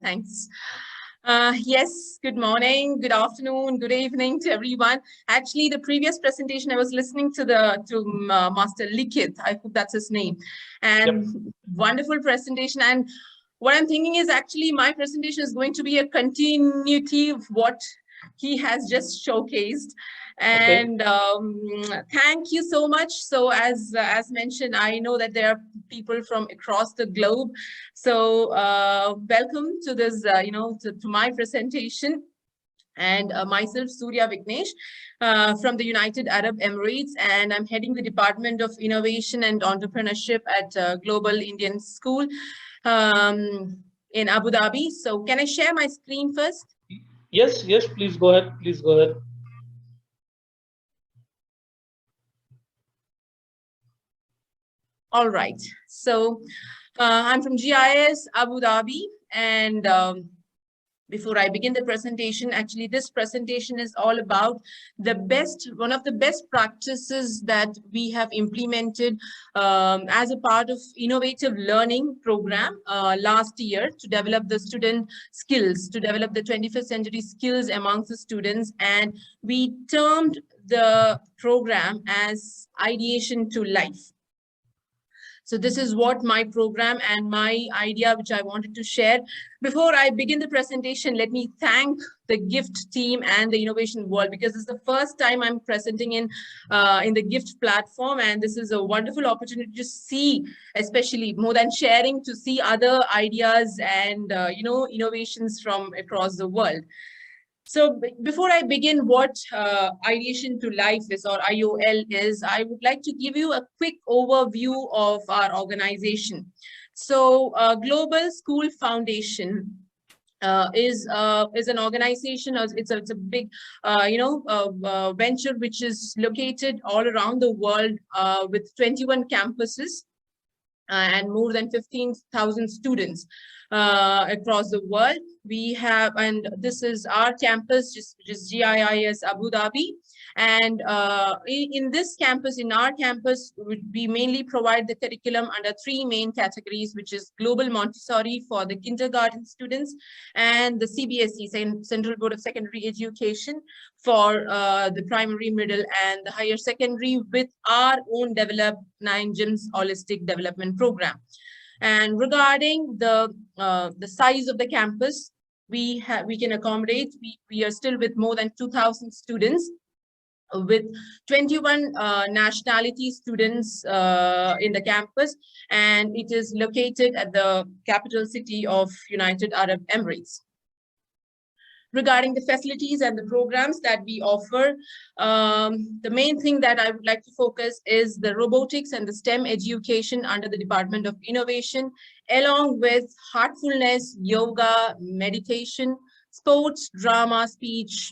Thanks. Yes, good morning, good afternoon, good evening to everyone. Actually, the previous presentation, I was listening to Master Likith, I hope that's his name, and wonderful presentation. And what I'm thinking is actually my presentation is going to be a continuity of what he has just showcased. And thank you so much. So as mentioned, I know that there are people from across the globe. So welcome to this, to my presentation. And myself, Surya Vignesh, from the United Arab Emirates, and I'm heading the Department of Innovation and Entrepreneurship at Global Indian School in Abu Dhabi. So can I share my screen first? Yes, please go ahead. Please go ahead. All right. So I'm from GIS Abu Dhabi, and before I begin the presentation, actually this presentation is all about one of the best practices that we have implemented as a part of innovative learning program last year to develop the student skills, to develop the 21st century skills amongst the students. And we termed the program as Ideation to Life. So this is what my program and my idea, which I wanted to share. Before I begin the presentation, let me thank the GIFT team and the innovation world, because this is the first time I'm presenting in the GIFT platform. And this is a wonderful opportunity to see, especially more than sharing, to see other ideas and, innovations from across the world. So before I begin what Ideation to Life is, or IOL is, I would like to give you a quick overview of our organization. So Global School Foundation is an organization. It's a big, venture which is located all around the world with 21 campuses and more than 15,000 students across the world. We have, and this is our campus, which is GIIS Abu Dhabi. And in this campus, in our campus, we mainly provide the curriculum under three main categories, which is Global Montessori for the kindergarten students, and the CBSE, Central Board of Secondary Education, for the primary, middle, and the higher secondary, with our own developed 9 gyms holistic development program. And regarding the size of the campus, we can accommodate. We are still with more than 2,000 students, with 21 nationality students in the campus, and it is located at the capital city of United Arab Emirates. Regarding the facilities and the programs that we offer, the main thing that I would like to focus is the robotics and the STEM education under the Department of Innovation, along with heartfulness, yoga, meditation, sports, drama, speech,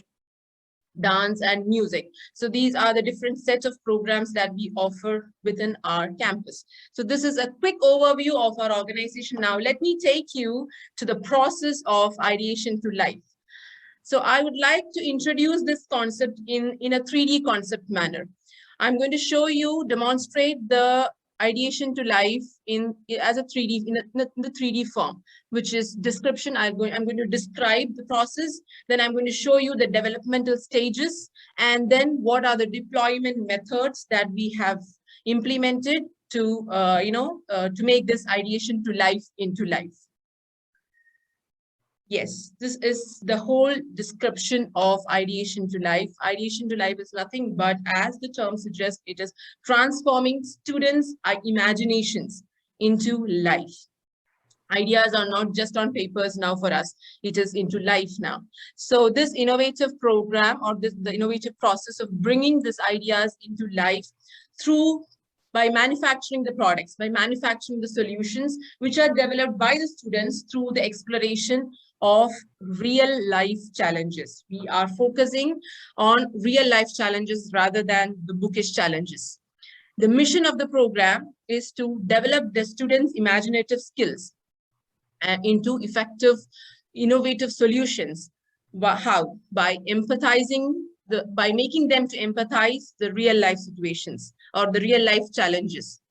dance, and music. So these are the different sets of programs that we offer within our campus. So this is a quick overview of our organization. Now let me take you to the process of Ideation to Life. So I would like to introduce this concept in a 3D concept manner. I'm going to show you, demonstrate the Ideation to Life as a 3D, in the 3D form, which is description. I'm going to describe the process. Then I'm going to show you the developmental stages, and then what are the deployment methods that we have implemented to, to make this Ideation to Life into life. Yes, this is the whole description of Ideation to Life. Ideation to Life is nothing but, as the term suggests, it is transforming students' imaginations into life. Ideas are not just on papers now for us, it is into life now. So this innovative program, or the innovative process of bringing these ideas into life by manufacturing the products, by manufacturing the solutions, which are developed by the students through the exploration of real life challenges. We are focusing on real life challenges rather than the bookish challenges. The mission of the program is to develop the students' imaginative skills into effective, innovative solutions. How? By empathizing, by making them to empathize the real life situations or the real life challenges.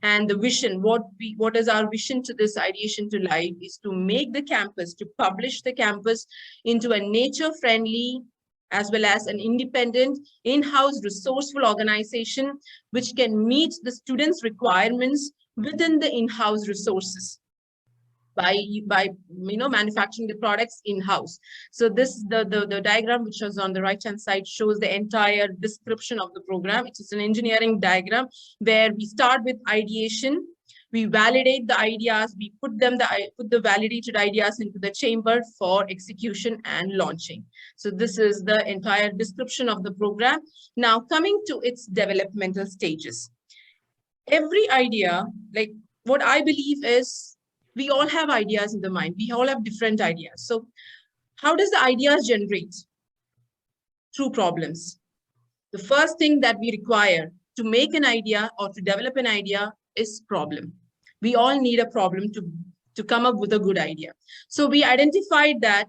And the vision, what is our vision to this ideation to life, is to make the campus, to publish the campus into a nature-friendly as well as an independent, in-house resourceful organization which can meet the students' requirements within the in-house resources by manufacturing the products in-house. So this the diagram which was on the right hand side shows the entire description of the program. It is an engineering diagram where we start with ideation, we validate the ideas, we put the validated ideas into the chamber for execution and launching. So this is the entire description of the program. Now coming to its developmental stages. Every idea, like what I believe is, we all have ideas in the mind. We all have different ideas. So how does the ideas generate? Through problems. The first thing that we require to make an idea or to develop an idea is problem. We all need a problem to come up with a good idea. So we identified that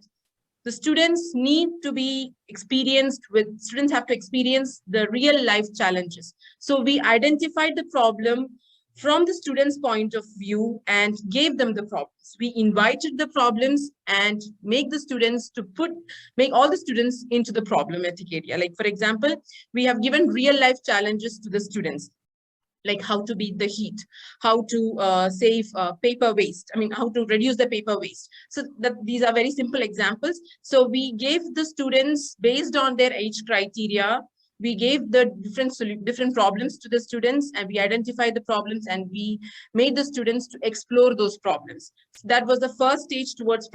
the students need to be students have to experience the real life challenges. So we identified the problem from the students' point of view and gave them the problems. We invited the problems and make all the students into the problematic area. Like, for example, we have given real life challenges to the students, like how to beat the heat, how to save paper waste. I mean, how to reduce the paper waste. So these are very simple examples. So we gave the students, based on their age criteria, we gave the different problems to the students, and we identified the problems, and we made the students to explore those problems. So that was the first stage towards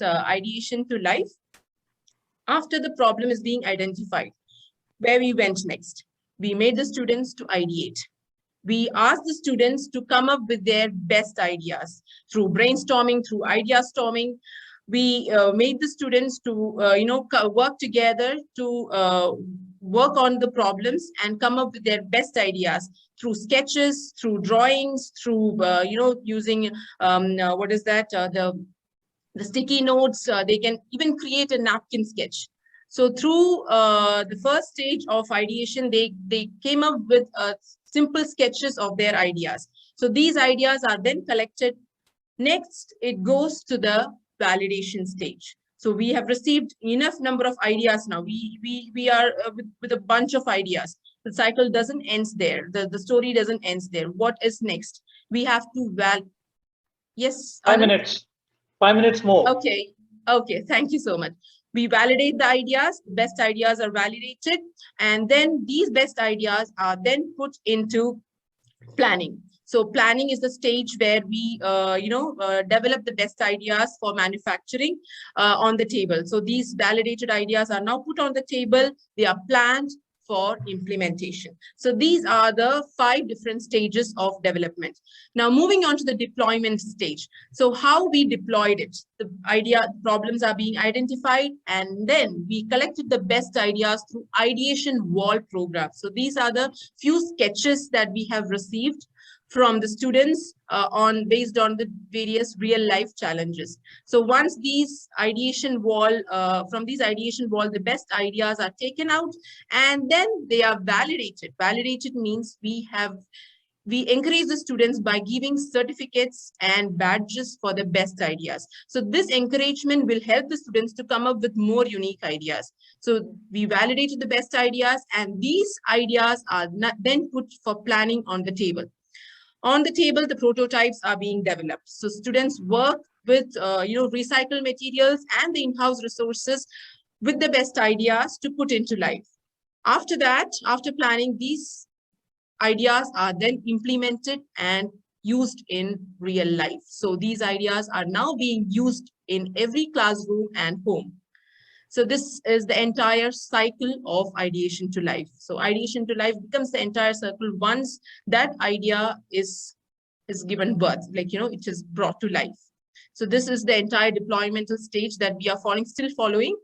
ideation to life. After the problem is being identified, where we went next? We made the students to ideate. We asked the students to come up with their best ideas through brainstorming, through idea storming. We made the students to work together to work on the problems and come up with their best ideas through sketches, through drawings, through using the sticky notes. They can even create a napkin sketch. So through the first stage of ideation, they came up with simple sketches of their ideas. So these ideas are then collected. Next, it goes to the validation stage. So we have received enough number of ideas now. We are with a bunch of ideas. The cycle doesn't end there. The story doesn't end there. What is next? We have to Yes. 5 minutes. 5 minutes more. Okay. Okay. Thank you so much. We validate the ideas. Best ideas are validated, and then these best ideas are then put into planning. So planning is the stage where we, develop the best ideas for manufacturing on the table. So these validated ideas are now put on the table. They are planned for implementation. So these are the 5 different stages of development. Now moving on to the deployment stage. So how we deployed it, the problems are being identified, and then we collected the best ideas through ideation wall program. So these are the few sketches that we have received from the students based on the various real life challenges. So once these ideation wall, the best ideas are taken out, and then they are validated. Validated means we encourage the students by giving certificates and badges for the best ideas. So this encouragement will help the students to come up with more unique ideas. So we validated the best ideas, and these ideas are then put for planning on the table. On the table, the prototypes are being developed. So students work with recycled materials and the in-house resources with the best ideas to put into life. After that, after planning, these ideas are then implemented and used in real life. So these ideas are now being used in every classroom and home. So this is the entire cycle of ideation to life. So ideation to life becomes the entire circle once that idea is given birth, it is brought to life. So this is the entire deploymental stage that we are still following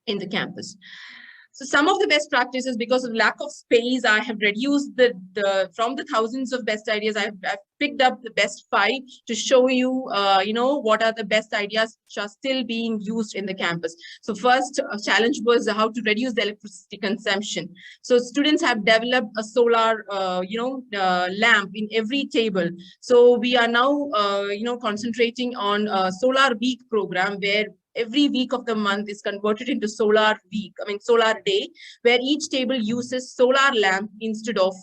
in the campus. So some of the best practices, because of lack of space, I have reduced from the thousands of best ideas, I've picked up the best 5 to show you, what are the best ideas which are still being used in the campus. So first challenge was how to reduce the electricity consumption. So students have developed a solar, lamp in every table. So we are now, concentrating on a solar week program where every week of the month is converted into solar week, solar day, where each table uses solar lamp instead of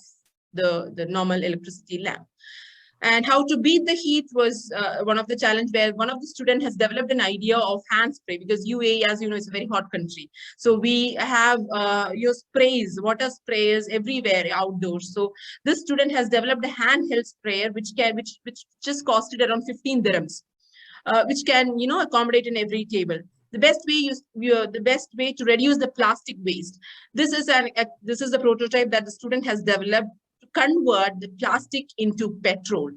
the normal electricity lamp. And how to beat the heat was one of the challenge, where one of the student has developed an idea of hand spray, because UAE, as you know, is a very hot country. So we have your sprays, water sprayers everywhere outdoors. So this student has developed a handheld sprayer, which just costed around 15 dirhams. Which can, accommodate in every table. The best way to reduce the plastic waste. This is the prototype that the student has developed to convert the plastic into petrol,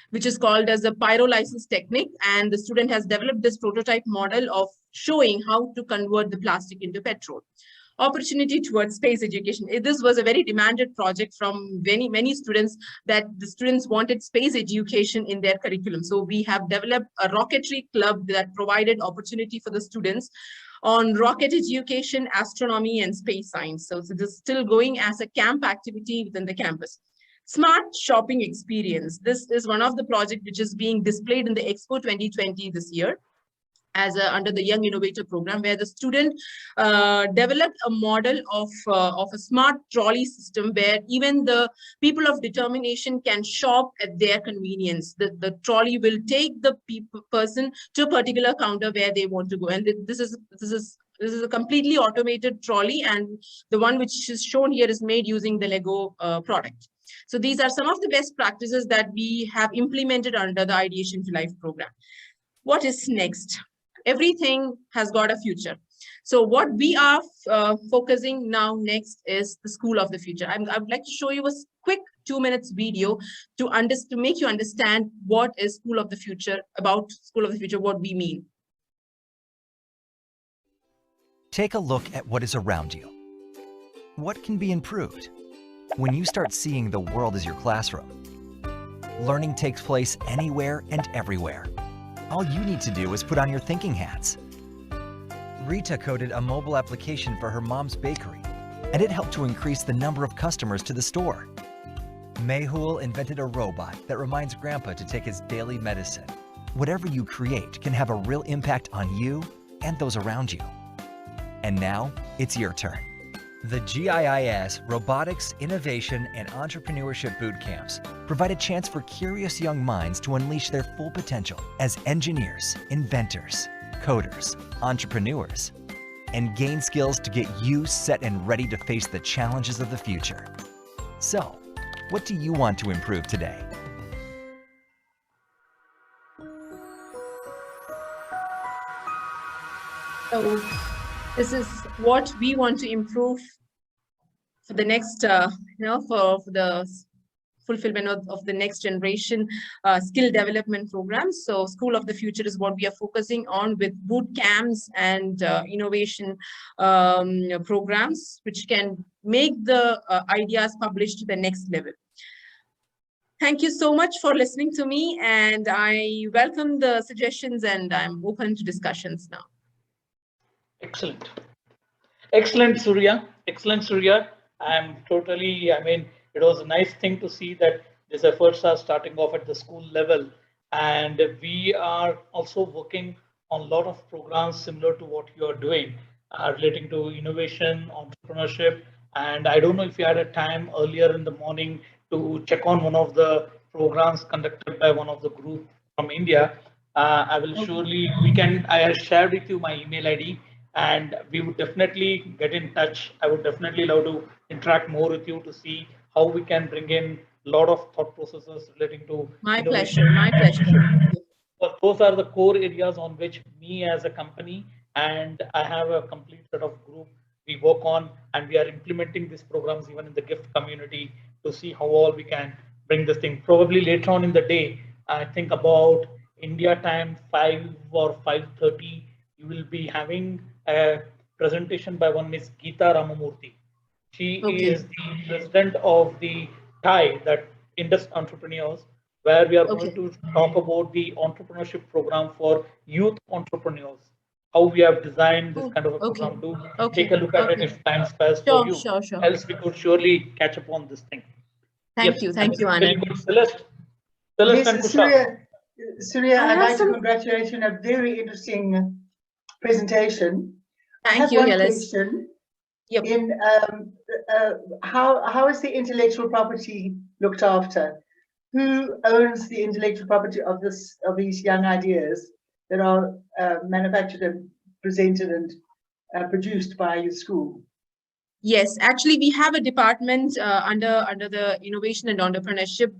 which is called as the pyrolysis technique. And the student has developed this prototype model of showing how to convert the plastic into petrol. Opportunity towards space education. This was a very demanded project from many students, that the students wanted space education in their curriculum. So we have developed a rocketry club that provided opportunity for the students on rocket education, astronomy, and space science. So this is still going as a camp activity within the campus. Smart shopping experience. This is one of the projects which is being displayed in the Expo 2020 this year, under the Young Innovator program, where the student developed a model of a smart trolley system, where even the people of determination can shop at their convenience. The trolley will take the person to a particular counter where they want to go, and this is a completely automated trolley, and the one which is shown here is made using the Lego product. So these are some of the best practices that we have implemented under the Ideation to Life program. What is next? Everything has got a future. So what we are focusing now next is the school of the future. I would like to show you a quick 2 minutes video to make you understand what is school of the future, about school of the future, what we mean. Take a look at what is around you. What can be improved? When you start seeing the world as your classroom, learning takes place anywhere and everywhere. All you need to do is put on your thinking hats. Rita coded a mobile application for her mom's bakery, and it helped to increase the number of customers to the store. Mehul invented a robot that reminds Grandpa to take his daily medicine. Whatever you create can have a real impact on you and those around you. And now, it's your turn. The GIIS Robotics, Innovation, and Entrepreneurship Boot Camps provide a chance for curious young minds to unleash their full potential as engineers, inventors, coders, entrepreneurs, and gain skills to get you set and ready to face the challenges of the future. So, what do you want to improve today? So this is what we want to improve for the next, for the fulfillment of the next generation skill development programs. So School of the Future is what we are focusing on, with boot camps and innovation programs, which can make the ideas published to the next level. Thank you so much for listening to me, and I welcome the suggestions, and I'm open to discussions now. Excellent. Excellent, Surya. Excellent, Surya. It was a nice thing to see that these efforts are starting off at the school level. And we are also working on a lot of programs similar to what you are doing, relating to innovation, entrepreneurship. And I don't know if you had a time earlier in the morning to check on one of the programs conducted by one of the group from India. I will surely, I have shared with you my email ID, and we would definitely get in touch. I would definitely love to interact more with you to see how we can bring in a lot of thought processes relating to my pleasure. My pleasure. But those are the core areas on which me as a company, and I have a complete set of group we work on, and we are implementing these programs even in the gift community to see how all we can bring this thing. Probably later on in the day, I think about India time 5 or 5:30, you will be having a presentation by one Miss Geeta Ramamurthy. She Okay. is the president of the TIE, that Indus Entrepreneurs, where we are going to talk about the entrepreneurship program for youth entrepreneurs. How we have designed this kind of a program. Do take a look at it if time spares for you. Sure. Else we could surely catch up on this thing. Thank you, very Anand. good. Celeste and Yes, Kushal. Surya, I I'd have like to some- congratulate you on a very interesting presentation. I Thank have you, one Yalis. question. Yep. In how is the intellectual property looked after? Who owns the intellectual property of these young ideas that are manufactured and presented and produced by your school? Yes, actually, we have a department under the innovation and entrepreneurship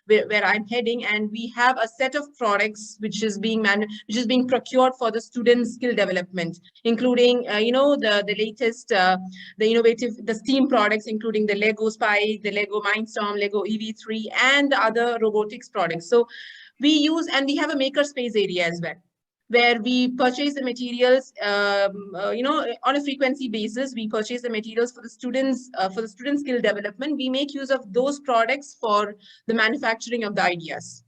where I'm heading, and we have a set of products which is being procured for the student skill development, including the latest the innovative STEAM products, including the Lego Spy, the Lego Mindstorm, Lego EV3, and other robotics products. So we have a makerspace area as well, where we purchase the materials, on a frequency basis. We purchase the materials for the students, for the student skill development. We make use of those products for the manufacturing of the ideas.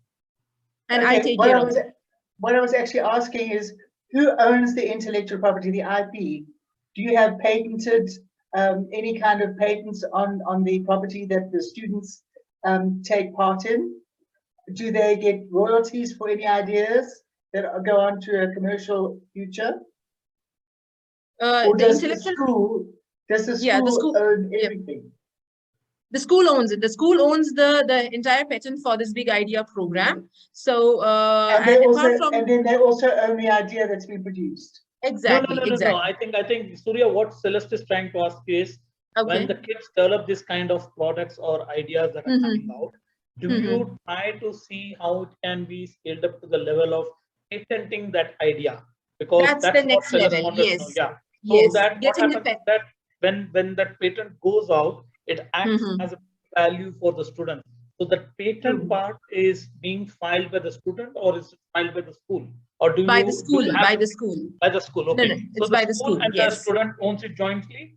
And I take care of it. What I was actually asking is, who owns the intellectual property, the IP? Do you have patented, any kind of patents on the property that the students take part in? Do they get royalties for any ideas that go on to a commercial future? Or does the school own everything? The school owns it. The school owns the entire patent for this big idea program. So and then they also own the idea that's been produced. Exactly. No. I think Surya, what Celeste is trying to ask is, when the kids develop this kind of products or ideas that are coming out, do you try to see how it can be scaled up to the level of patenting that idea? Because that's the next level. Yes. So yes. that what happens is that when that patent goes out, it acts as a value for the student. So the patent part is being filed by the student, or is it filed by the school? Or by the school. By the school. Okay. No, it's by the school. And the student owns it jointly?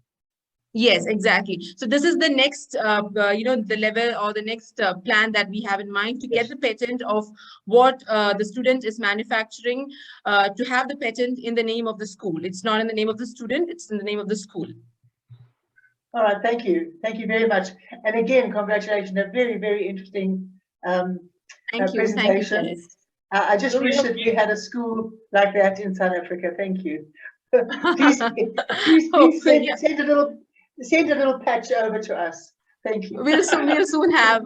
Yes, exactly. So this is the next, the level or the next plan that we have in mind to get the patent of what the student is manufacturing, to have the patent in the name of the school. It's not in the name of the student, it's in the name of the school. All right, thank you. Thank you very much. And again, congratulations, a very, very interesting presentation. Thank you, I just wish that we had a school like that in South Africa. Thank you. please send a little patch over to us. Thank you. We'll soon have.